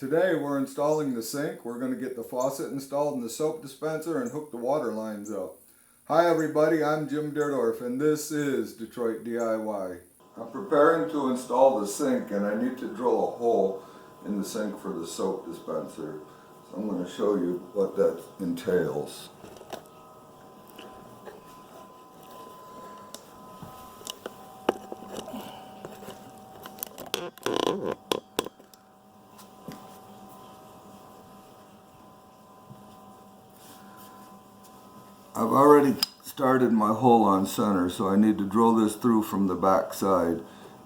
Today we're installing the sink. We're going to get the faucet installed in the soap dispenser and hook the water lines up. Hi everybody, I'm Jim Dierdorf and this is Detroit DIY. I'm preparing to install the sink and I need to drill a hole in the sink for the soap dispenser. So I'm going to show you what that entails. I've already started my hole on center, so I need to drill this through from the back side.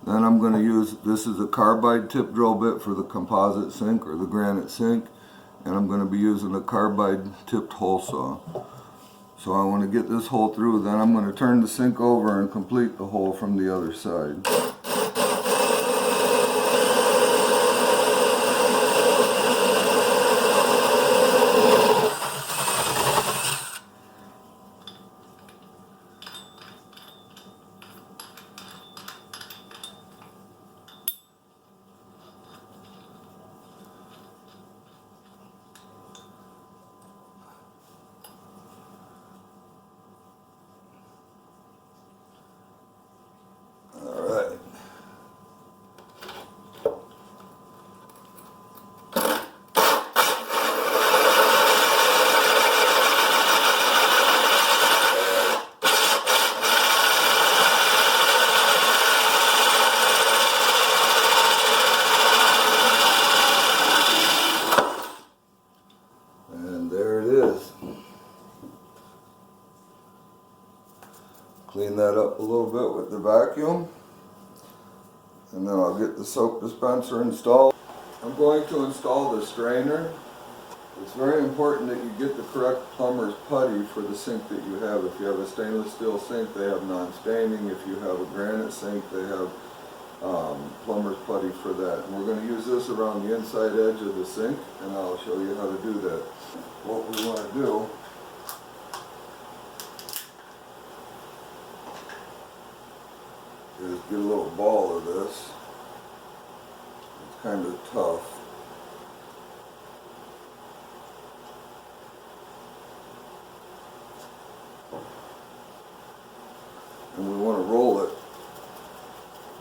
Then I'm going to use, this is a carbide tip drill bit for the composite sink or the granite sink, and I'm going to be using a carbide tipped hole saw. So I want to get this hole through, then I'm going to turn the sink over and complete the hole from the other side. And there it is. Clean that up a little bit with the vacuum, and then I'll get the soap dispenser installed. I'm going to install the strainer. It's very important that you get the correct plumber's putty for the sink that you have. If you have a stainless steel sink, they have non-staining. If you have a granite sink, they have plumber's putty for that. And we're going to use this around the inside edge of the sink, and I'll show you how to do that. What we want to do is get a little ball of this. It's kind of tough. And we want to roll it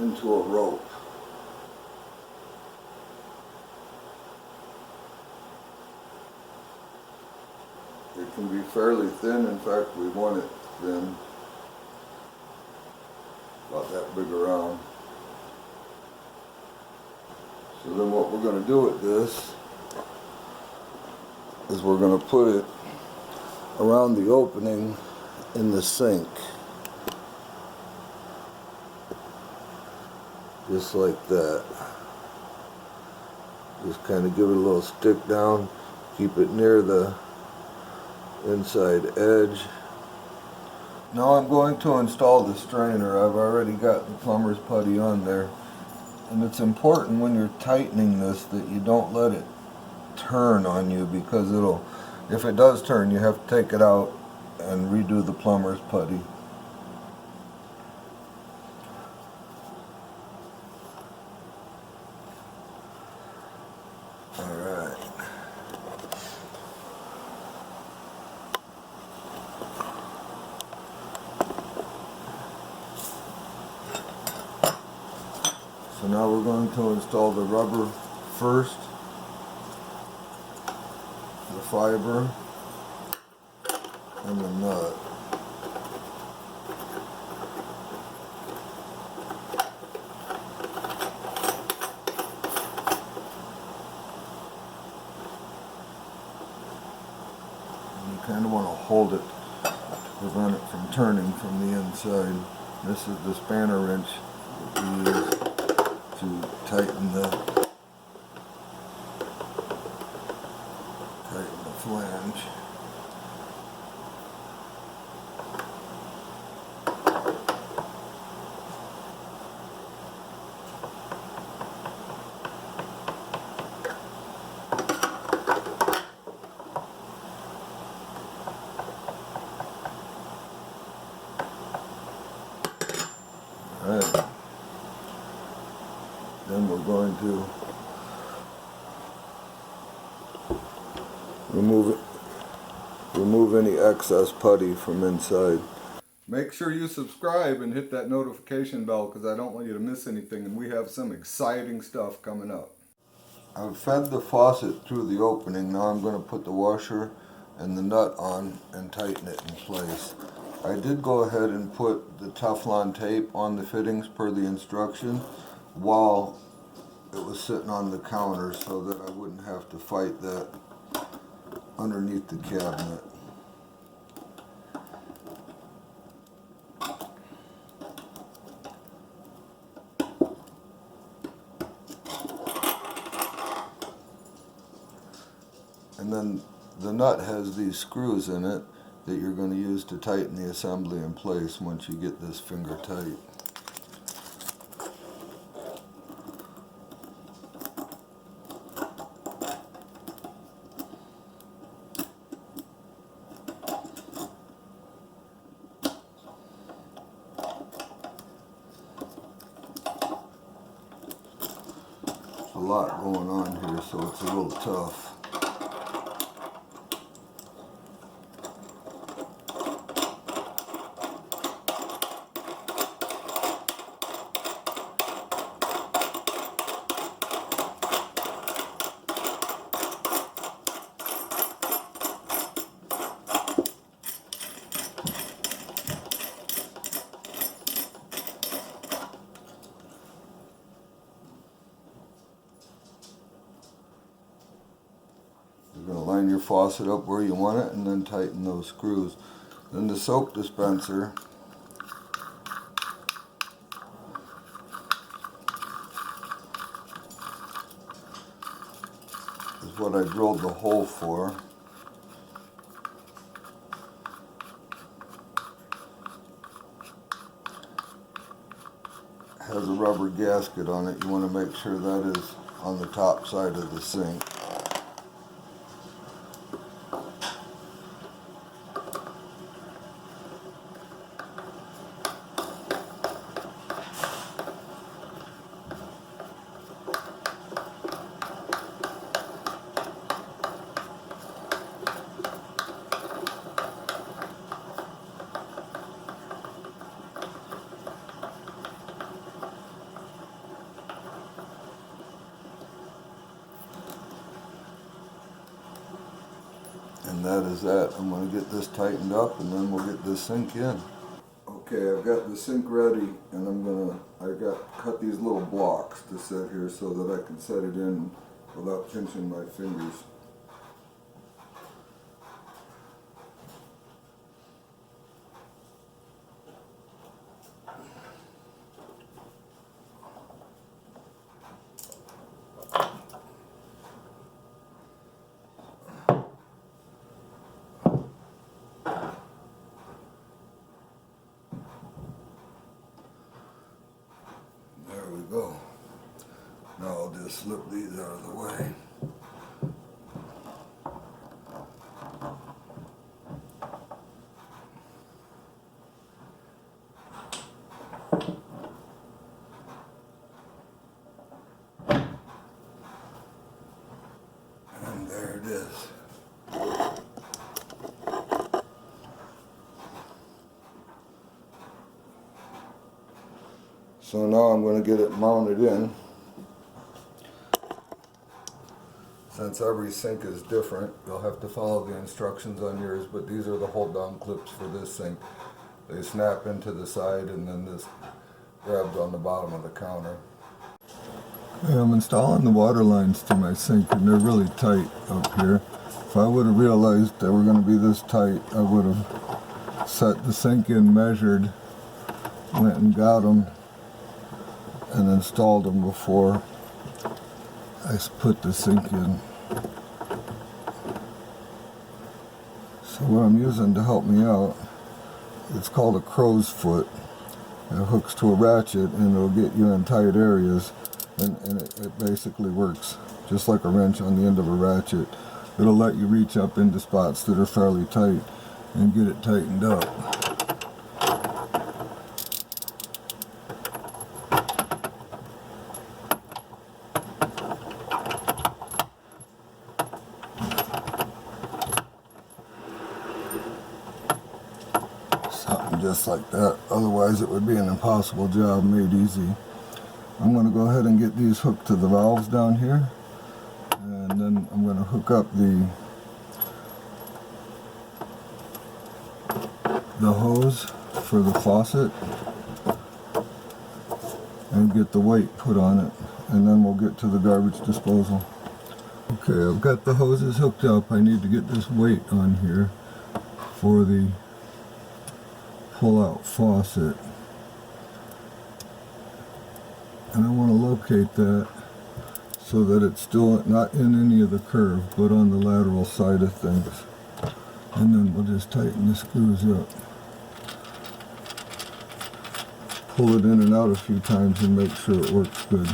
into a rope. It can be fairly thin. In fact, we want it thin, about that big around. So then what we're going to do with this is we're going to put it around the opening in the sink. Just like that. Just kind of give it a little stick down, keep it near the inside edge. Now I'm going to install the strainer. I've already got the plumber's putty on there. And it's important when you're tightening this that you don't let it turn on you, because if it does turn, you have to take it out and redo the plumber's putty. Alright. So now we're going to install the rubber first, the fiber, and the nut. You kind of want to hold it to prevent it from turning from the inside. This is the spanner wrench that we use to tighten the flange. Alright. Then we're going to remove any excess putty from inside. Make sure you subscribe and hit that notification bell because I don't want you to miss anything, and we have some exciting stuff coming up. I've fed the faucet through the opening. Now I'm going to put the washer and the nut on and tighten it in place. I did go ahead and put the Teflon tape on the fittings per the instruction while it was sitting on the counter so that I wouldn't have to fight that underneath the cabinet. And then the nut has these screws in it that you're going to use to tighten the assembly in place once you get this finger tight. There's a lot going on here, so it's a little tough. You're going to line your faucet up where you want it and then tighten those screws. Then the soap dispenser is what I drilled the hole for. It has a rubber gasket on it. You want to make sure that is on the top side of the sink. And that is that. I'm going to get this tightened up and then we'll get this sink in. Okay, I've got the sink ready and I cut these little blocks to set here so that I can set it in without pinching my fingers. There we go. Now I'll just slip these out of the way. And there it is. So now I'm going to get it mounted in. Since every sink is different, you'll have to follow the instructions on yours, but these are the hold down clips for this sink. They snap into the side and then this grabs on the bottom of the counter. Okay, I'm installing the water lines to my sink and they're really tight up here. If I would have realized they were going to be this tight, I would have set the sink in, measured, went and got them and installed them before I put the sink in. So what I'm using to help me out, it's called a crow's foot. It hooks to a ratchet and it'll get you in tight areas, and it basically works just like a wrench on the end of a ratchet. It'll let you reach up into spots that are fairly tight and get it tightened up. just like that. Otherwise it would be an impossible job made easy. I'm going to go ahead and get these hooked to the valves down here. And then I'm going to hook up the hose for the faucet and get the weight put on it, and then we'll get to the garbage disposal. Okay, I've got the hoses hooked up. I need to get this weight on here for the pull-out faucet, and I want to locate that so that it's still not in any of the curve but on the lateral side of things, and then we'll just tighten the screws up. Pull it in and out a few times and make sure it works good.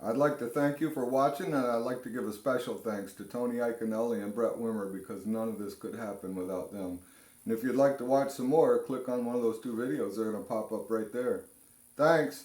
I'd like to thank you for watching, and I'd like to give a special thanks to Tony Iaconelli and Brett Wimmer, because none of this could happen without them. And if you'd like to watch some more, click on one of those two videos. They're going to pop up right there. Thanks!